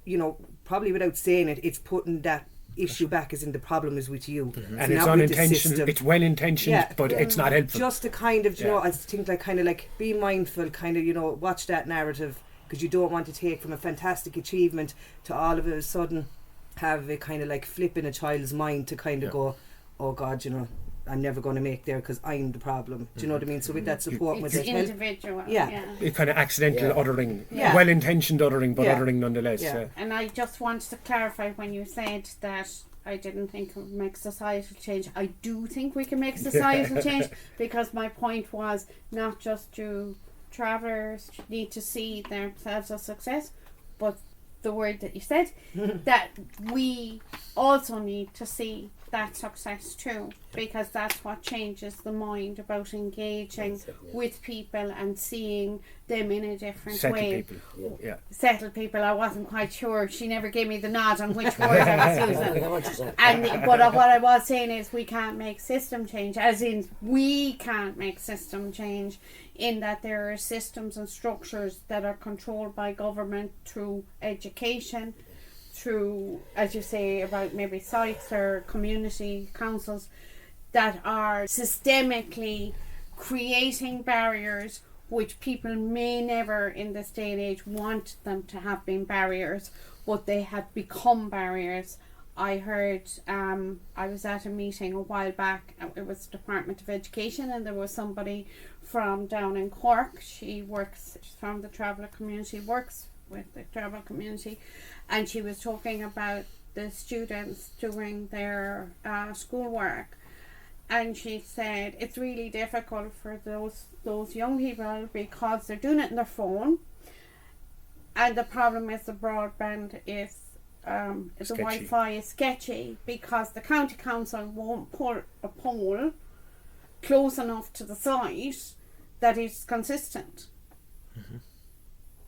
you know, probably without saying it, it's putting that issue back as in the problem is with you. And it's unintentional, it's well intentioned, but it's not helpful. Just to kind of, you know, I think like kind of like be mindful, kind of, you know, watch that narrative, because you don't want to take from a fantastic achievement to all of a sudden have it kind of like flip in a child's mind to kind of go, oh God, you know, I'm never going to make there because I'm the problem. Do you know what I mean? So with that support, with It's that individual. Yeah. It's kind of accidental othering, Yeah. well-intentioned othering, but Yeah. othering nonetheless. Yeah. And I just wanted to clarify when you said that I didn't think it would make societal change. I do think we can make societal change, because my point was not just do travellers need to see themselves as success, but the word that you said, that we also need to see that success too, because that's what changes the mind about engaging with people and seeing them in a different way. Settled people, I wasn't quite sure. She never gave me the nod on which word I was using. But what I was saying is we can't make system change, as in we can't make system change, in that there are systems and structures that are controlled by government through education, through, as you say, about maybe sites or community councils that are systemically creating barriers which people may never in this day and age want them to have been barriers, but they have become barriers. I heard, I was at a meeting a while back, it was Department of Education, and there was somebody from down in Cork. She works from the traveller community, works with the travel community, and she was talking about the students doing their schoolwork. And she said it's really difficult for those young people because they're doing it on their phone, and the problem is the broadband is the Wi-Fi is sketchy because the county council won't put a pole close enough to the site that is consistent. Mm-hmm.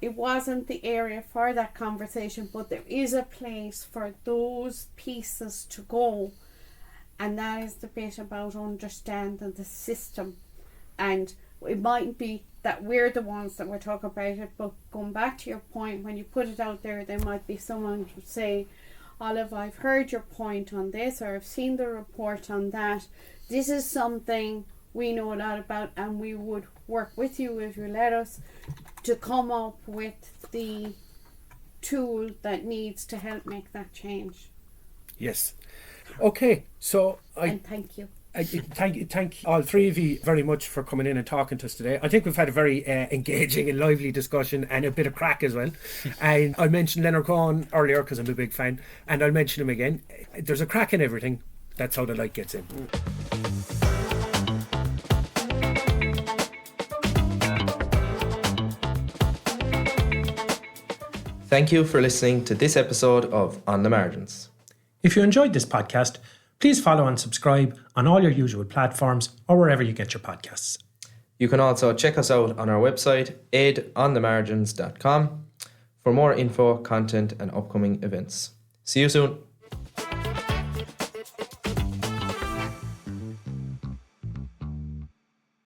It wasn't the area for that conversation, but there is a place for those pieces to go. And that is the bit about understanding the system. And it might be that we're the ones that we're talking about it, but going back to your point, when you put it out there, there might be someone who say, Olive, I've heard your point on this, or I've seen the report on that. This is something we know a lot about, and we would work with you if you let us to come up with the tool that needs to help make that change. Yes. Okay, so and thank you. Thank all three of you very much for coming in and talking to us today. I think we've had a very engaging and lively discussion and a bit of crack as well. And I mentioned Leonard Cohen earlier because I'm a big fan, and I'll mention him again. There's a crack in everything. That's how the light gets in. Thank you for listening to this episode of On the Margins. If you enjoyed this podcast, please follow and subscribe on all your usual platforms or wherever you get your podcasts. You can also check us out on our website, aidonthemargins.com, for more info, content and upcoming events. See you soon.